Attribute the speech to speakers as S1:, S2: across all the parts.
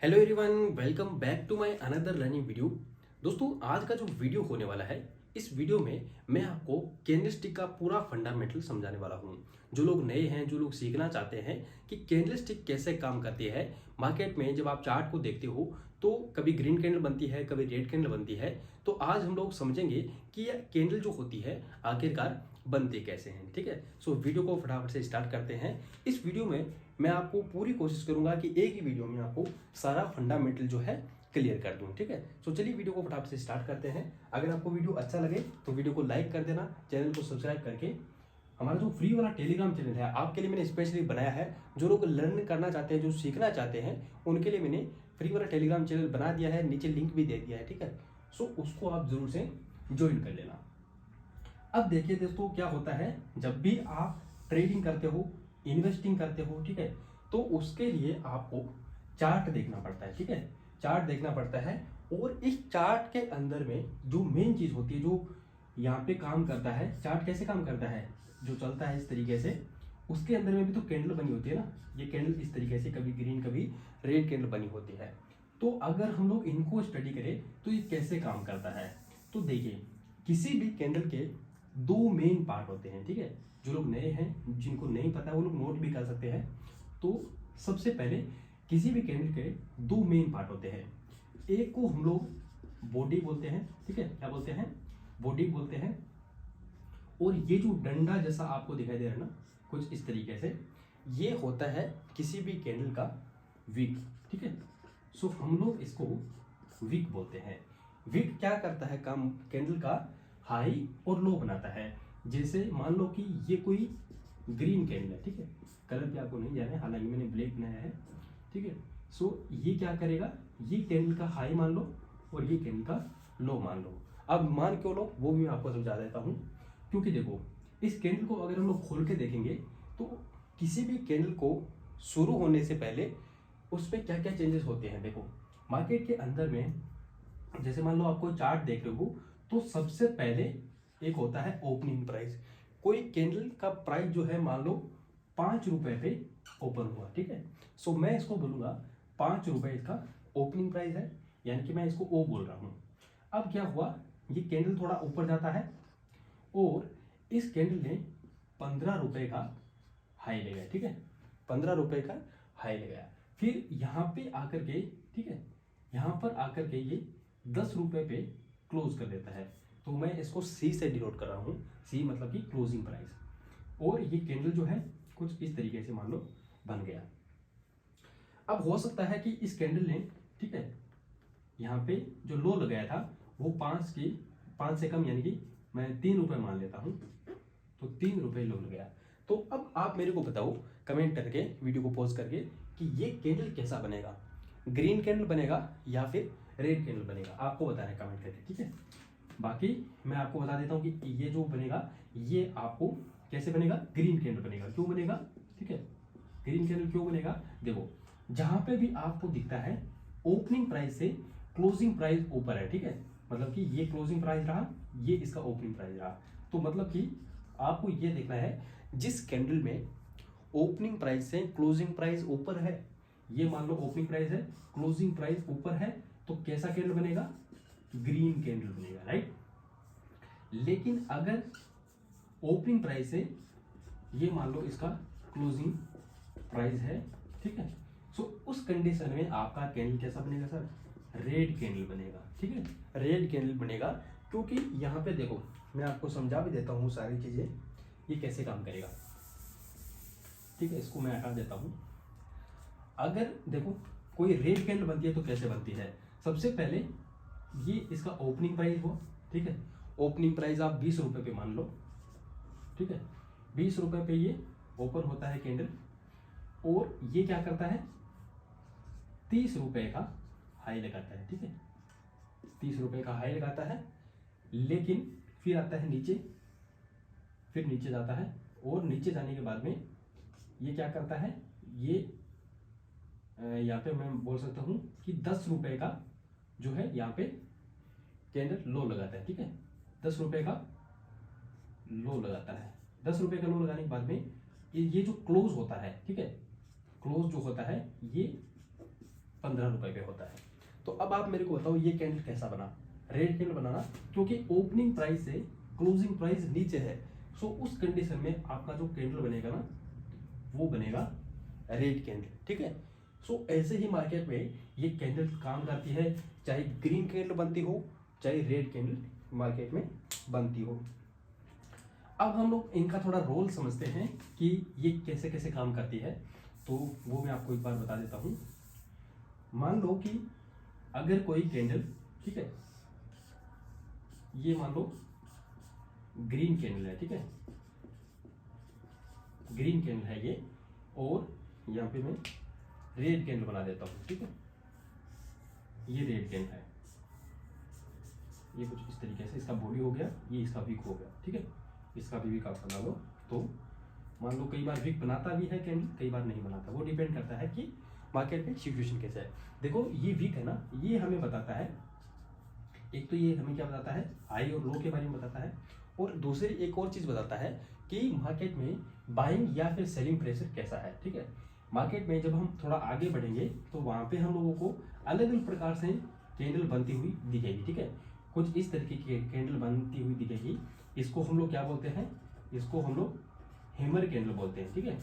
S1: Hello everyone, welcome back to my another learning video. दोस्तों, आज का जो वीडियो होने वाला है, इस वीडियो में मैं आपको कैंडलस्टिक का पूरा फंडामेंटल समझाने वाला हूं। जो लोग नए हैं, जो लोग सीखना चाहते हैं कि कैंडलस्टिक कैसे काम करती है मार्केट में, जब आप चार्ट को देखते हो तो कभी ग्रीन कैंडल बनती है, कभी रेड कैंडल बनती है। तो आज हम लोग समझेंगे कि यह कैंडल जो होती है आखिरकार बनते कैसे हैं। ठीक है, सो वीडियो को फटाफट से स्टार्ट करते हैं। इस वीडियो में मैं आपको पूरी कोशिश करूंगा कि एक ही वीडियो में आपको सारा फंडामेंटल जो है क्लियर कर दूं। ठीक है, सो चलिए वीडियो को फटाफट से स्टार्ट करते हैं। अगर आपको वीडियो अच्छा लगे तो वीडियो को लाइक कर देना, चैनल को सब्सक्राइब करके। हमारा जो फ्री वाला टेलीग्राम चैनल है आपके लिए मैंने स्पेशली बनाया है। जो लोग लर्न करना चाहते हैं, जो सीखना चाहते हैं, उनके लिए मैंने फ्री वाला टेलीग्राम चैनल बना दिया है, नीचे लिंक भी दे दिया है। ठीक है, सो उसको आप जरूर से ज्वाइन कर लेना। अब देखिए दोस्तों, क्या होता है जब भी आप ट्रेडिंग करते हो, इन्वेस्टिंग करते हो, ठीक है, तो उसके लिए आपको चार्ट देखना पड़ता है। ठीक है, चार्ट देखना पड़ता है। और इस चार्ट के अंदर में जो मेन चीज होती है, जो यहाँ पे काम करता है, चार्ट कैसे काम करता है, जो चलता है इस तरीके से, उसके अंदर में भी तो कैंडल बनी होती है ना। ये कैंडल इस तरीके से कभी ग्रीन कभी रेड कैंडल बनी होती है। तो अगर हम लोग इनको स्टडी करें तो ये कैसे काम करता है, तो देखिए, किसी भी कैंडल के दो मेन पार्ट होते हैं। ठीक है, जो लोग नए हैं, जिनको नहीं पता, वो लोग नोट भी कर सकते हैं। तो सबसे पहले किसी भी कैंडल के दो मेन पार्ट होते हैं। एक को हम लोग बॉडी बोलते हैं। ठीक है, क्या बोलते हैं? बॉडी बोलते हैं। और ये जो डंडा जैसा आपको दिखाई दे रहा है ना, कुछ इस तरीके से, ये होता है किसी भी कैंडल का विक। ठीक है, सो हम लोग इसको विक बोलते हैं। विक क्या करता है काम? कैंडल का हाई और लो बनाता है। जैसे मान लो कि ये कोई ग्रीन कैंडल है। ठीक है, कलर पे आपको नहीं जाना है, हालांकि मैंने ब्लैक बनाया है। ठीक है, सो ये क्या करेगा, ये कैंडल का हाई मान लो और ये कैंडल का लो मान लो। अब मान क्यों लो, वो भी मैं आपको समझा देता हूँ। क्योंकि देखो, इस कैंडल को अगर हम लोग खोल के देखेंगे तो किसी भी कैंडल को शुरू होने से पहले उसमें क्या क्या चेंजेस होते हैं। देखो, मार्केट के अंदर में जैसे मान लो आपको चार्ट देख रहे हो, तो सबसे पहले एक होता है ओपनिंग प्राइस। कोई कैंडल का प्राइस जो है, मान लो 5 रुपए पे ओपन हुआ। ठीक है, सो मैं इसको बोलूंगा 5 रुपए इसका ओपनिंग प्राइस है, यानी कि मैं इसको ओ बोल रहा हूं। अब क्या हुआ, ये कैंडल थोड़ा ऊपर जाता है और इस कैंडल ने 15 रुपए का हाई लगाया। ठीक है, 15 रुपए का हाई लगाया। फिर यहाँ पे आकर के, ठीक है, यहाँ पर आकर के ये 10 रुपए पे क्लोज कर देता है। तो मैं इसको सी से डिनोट कर रहा हूँ। सी मतलब कि क्लोजिंग प्राइस। और ये कैंडल जो है कुछ इस तरीके से मान लो बन गया। अब हो सकता है कि इस कैंडल ने, ठीक है, यहाँ पे जो लो लगाया था वो 5 से कम, यानी कि मैं 3 रुपए मान लेता हूँ, तो 3 रुपए लो लगाया। तो अब आप मेरे को बताओ कमेंट करके, वीडियो को पॉज करके, कि ये कैंडल कैसा बनेगा, ग्रीन कैंडल बनेगा या फिर रेड कैंडल बनेगा, आपको बताना है कमेंट करके। ठीक है, बाकी मैं आपको बता देता हूँ कि ये जो बनेगा, ये आपको कैसे बनेगा, ग्रीन कैंडल बनेगा। क्यों बनेगा? ठीक है, ग्रीन कैंडल क्यों बनेगा? देखो, जहां पे भी आपको दिखता है ओपनिंग प्राइस से क्लोजिंग प्राइस ऊपर है। ठीक है, मतलब कि ये क्लोजिंग प्राइस रहा, ये इसका ओपनिंग प्राइस रहा। तो मतलब कि आपको ये देखना है, जिस कैंडल में ओपनिंग प्राइस से क्लोजिंग प्राइस ऊपर है, ये मान लो ओपनिंग प्राइस है, क्लोजिंग प्राइस ऊपर है, तो कैसा कैंडल बनेगा? ग्रीन कैंडल बनेगा, राइट। लेकिन अगर ओपनिंग प्राइस से, ये मान लो इसका क्लोजिंग प्राइस है, ठीक है, सो उस कंडीशन में आपका कैंडल कैसा बनेगा सर? रेड कैंडल बनेगा। ठीक है, रेड कैंडल बनेगा। क्योंकि यहाँ पे देखो, मैं आपको समझा भी देता हूँ सारी चीजें, ये कैसे काम करेगा। ठीक है, इसको मैं हटा देता हूँ। अगर देखो कोई रेड कैंडल बनती है तो कैसे बनती है? सबसे पहले ये इसका ओपनिंग प्राइस हो। ठीक है, ओपनिंग प्राइस आप 20 रुपए पे मान लो। ठीक है, 20 रुपए पे ये ओपन होता है कैंडल, और ये क्या करता है, 30 रुपए का हाई लगाता है। ठीक है, 30 रुपए का हाई लगाता है, लेकिन फिर आता है नीचे, फिर नीचे जाता है, और नीचे जाने के बाद में ये क्या करता है, ये यहाँ पे मैं बोल सकता हूँ कि 10 रुपए का जो है यहाँ पे कैंडल लो लगाता है। ठीक है, 10 रुपए का लो लगाता है। 10 रुपए का लो लगाने के बाद में ये जो क्लोज होता है, ठीक है, क्लोज जो होता है, ये 15 रुपए पे होता है। तो अब आप मेरे को बताओ ये कैंडल कैसा बना, रेड कैंडल बनाना, क्योंकि ओपनिंग प्राइस से क्लोजिंग प्राइस नीचे है। सो उस कंडीशन में आपका जो कैंडल बनेगा ना वो बनेगा रेड कैंडल, ठीक है। सो ऐसे ही मार्केट में ये कैंडल काम करती है, चाहे ग्रीन कैंडल बनती हो चाहे रेड कैंडल मार्केट में बनती हो। अब हम लोग इनका थोड़ा रोल समझते हैं कि ये कैसे कैसे काम करती है, तो वो मैं आपको एक बार बता देता हूँ। मान लो कि अगर कोई कैंडल, ठीक है, ये मान लो ग्रीन कैंडल है, ठीक है, ग्रीन कैंडल है ये, और यहाँ पे मैं रेड कैंडल बना देता हूँ, ठीक है, ये रेड कैंडल है, ये कुछ इस तरीके से इसका बॉडी हो गया, ये इसका विक हो गया, ठीक है, इसका भी विक आप बना लो। तो मान लो कई बार विक बनाता भी है कैंडल, कई बार नहीं बनाता, वो डिपेंड करता है कि मार्केट में सिचुएशन कैसा है। देखो ये विक है ना, ये हमें बताता है, एक तो ये हमें क्या बताता है, हाई और लो के बारे में बताता है, और दूसरी एक और चीज़ बताता है कि मार्केट में बाइंग या फिर सेलिंग प्रेशर कैसा है, ठीक है। मार्केट में जब हम थोड़ा आगे बढ़ेंगे तो वहाँ पे हम लोगों को अलग अलग प्रकार से कैंडल बनती हुई दिखेगी, ठीक है। कुछ इस तरीके की कैंडल बनती हुई दिखेगी, इसको हम लोग क्या बोलते हैं, इसको हम लोग हैमर कैंडल बोलते हैं, ठीक है,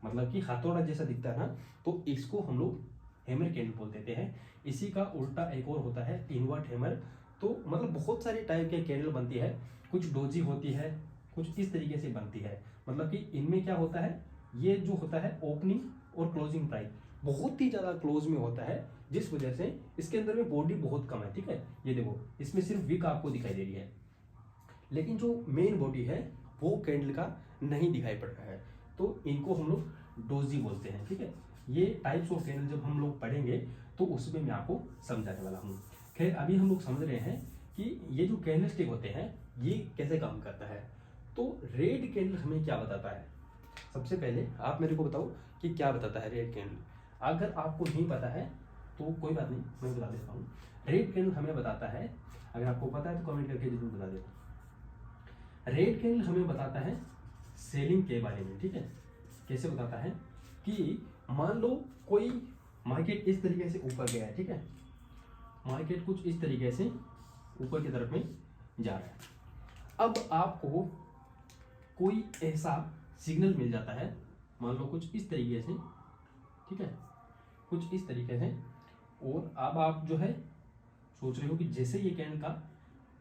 S1: मतलब कि हथौड़ा जैसा दिखता है ना, तो इसको हम लोग हैमर कैंडल बोल देते हैं। इसी का उल्टा एक और होता है इनवर्ट हैमर। तो मतलब बहुत सारे टाइप के कैंडल बनती है, कुछ डोजी होती है, कुछ इस तरीके से बनती है। मतलब कि इनमें क्या होता है, ये जो होता है ओपनिंग और क्लोजिंग प्राइस बहुत ही ज़्यादा क्लोज में होता है, जिस वजह से इसके अंदर में बॉडी बहुत कम है, ठीक है। ये देखो इसमें सिर्फ विक आपको दिखाई दे रही है, लेकिन जो मेन बॉडी है वो कैंडल का नहीं दिखाई पड़ रहा है, तो इनको हम लोग डोजी बोलते हैं, ठीक है। ये टाइप्स ऑफ कैंडल जब हम लोग पढ़ेंगे तो उसमें मैं आपको समझाने वाला हूँ। खैर अभी हम लोग समझ रहे हैं कि ये जो कैंडल स्टिक होते हैं ये कैसे काम करता है। तो रेड कैंडल हमें क्या बताता है, सबसे पहले आप मेरे को बताओ कि क्या बताता है रेड कैंडल। अगर आपको नहीं पता है तो कोई बात नहीं, मैं बता देता हूँ। रेड कैंडल हमें बताता है, अगर आपको पता है तो कमेंट करके जरूर बता देना। रेड कैंडल हमें बताता है सेलिंग के बारे में, ठीक है। कैसे बताता है कि मान लो कोई मार्केट इस तरीके से ऊपर गया है, ठीक है, मार्केट कुछ इस तरीके से ऊपर की तरफ में जा रहा है। अब आपको कोई ऐसा सिग्नल मिल जाता है, मान लो कुछ इस तरीके से, ठीक है, कुछ इस तरीके से, और अब आप जो है सोच रहे हो कि जैसे ये कैंडल का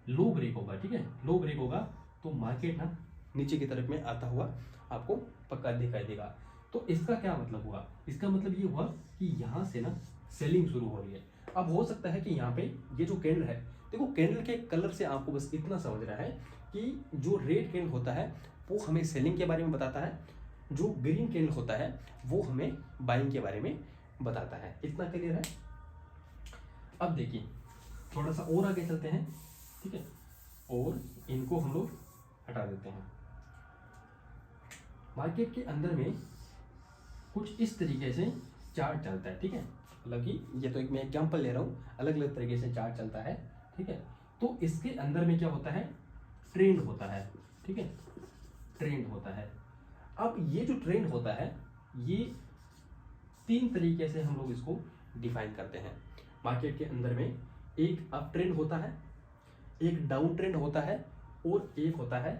S1: लो ब्रेक होगा, ठीक है, लो ब्रेक होगा तो मार्केट ना नीचे की तरफ में आता हुआ आपको पक्का दिखाई देगा। तो इसका क्या मतलब हुआ, इसका मतलब ये हुआ कि यहाँ से ना सेलिंग शुरू हो रही है। अब हो सकता है कि यहाँ पे ये जो कैंडल है, देखो कैंडल के कलर से आपको बस इतना समझ रहा है कि जो रेड कैंडल होता है वो हमें सेलिंग के बारे में बताता है, जो ग्रीन कैंडल होता है वो हमें बाइंग के बारे में बताता है। इतना क्लियर है। अब देखिए थोड़ा सा और आगे चलते हैं, ठीक है, और इनको हम लोग हटा देते हैं। मार्केट के अंदर में कुछ इस तरीके से चार्ट चलता है, ठीक है, मतलब कि ये तो एक मैं एग्जांपल ले रहा हूँ, अलग अलग तरीके से चार्ट चलता है, ठीक है। तो इसके अंदर में क्या होता है, ट्रेंड होता है, ठीक है, ट्रेंड होता है। अब ये जो ट्रेंड होता है ये 3 तरीके से हम लोग इसको डिफाइन करते हैं। मार्केट के अंदर में एक अप ट्रेंड होता है, एक डाउन ट्रेंड होता है, और एक होता है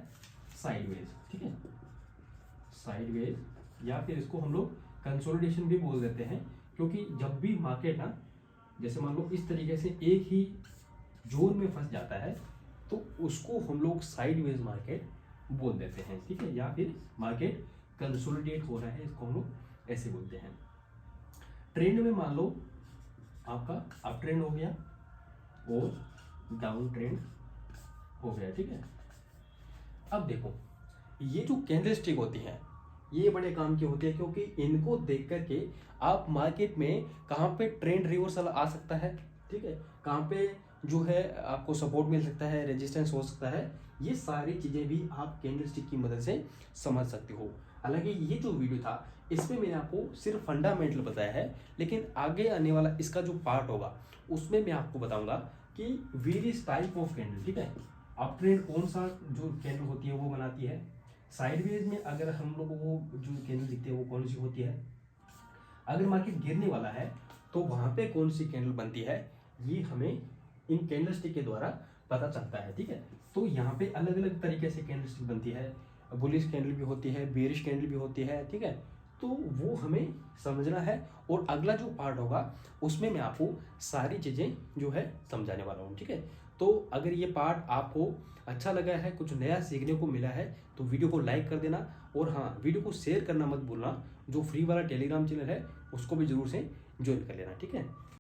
S1: साइडवेज, ठीक है, साइडवेज, या फिर इसको हम लोग कंसोलिडेशन भी बोल देते हैं, क्योंकि जब भी मार्केट ना जैसे मान लो इस तरीके से एक ही जोन में फंस जाता है तो उसको हम लोग साइडवेज मार्केट बोल देते हैं, ठीक है, या फिर मार्केट कंसोलिडेट हो रहा है, इसको हम लोग ऐसे बोलते हैं। ट्रेंड में मान लो आपका अप ट्रेंड हो गया और डाउन ट्रेंड हो गया, ठीक है। अब देखो ये जो कैंडल स्टिक होती है ये बड़े काम की होती है, क्योंकि इनको देख करके आप मार्केट में कहाँ पे ट्रेंड रिवर्सल आ सकता है, ठीक है, कहाँ पे जो है आपको सपोर्ट मिल सकता है, रेजिस्टेंस हो सकता है, ये सारी चीज़ें भी आप कैंडल स्टिक की मदद से समझ सकते हो। हालांकि ये जो वीडियो था इसमें मैंने आपको सिर्फ फंडामेंटल बताया है, लेकिन आगे आने वाला इसका जो पार्ट होगा उसमें मैं आपको बताऊंगा कि वेरियस टाइप ऑफ कैंडल, ठीक है, अप ट्रेंड कौन सा जो कैंडल होती है वो बनाती है, साइडवेज में अगर हम लोगों को जो कैंडल दिखती है वो कौन सी होती है, अगर मार्केट गिरने वाला है तो वहाँ पे कौन सी कैंडल बनती है ये हमें इन कैंडल स्टिक के द्वारा पता चलता है। ठीक है, तो यहाँ पे अलग अलग तरीके से कैंडल स्टिक बनती है, बुलिश कैंडल भी होती है, बेरिश कैंडल भी होती है। ठीक है, तो वो हमें समझना है और अगला जो पार्ट होगा उसमें मैं आपको सारी चीज़ें जो है समझाने वाला हूँ। ठीक है, तो अगर ये पार्ट आपको अच्छा लगा है, कुछ नया सीखने को मिला है, तो वीडियो को लाइक कर देना और हाँ, वीडियो को शेयर करना मत भूलना। जो फ्री वाला टेलीग्राम चैनल है उसको भी जरूर से ज्वाइन कर लेना। ठीक है।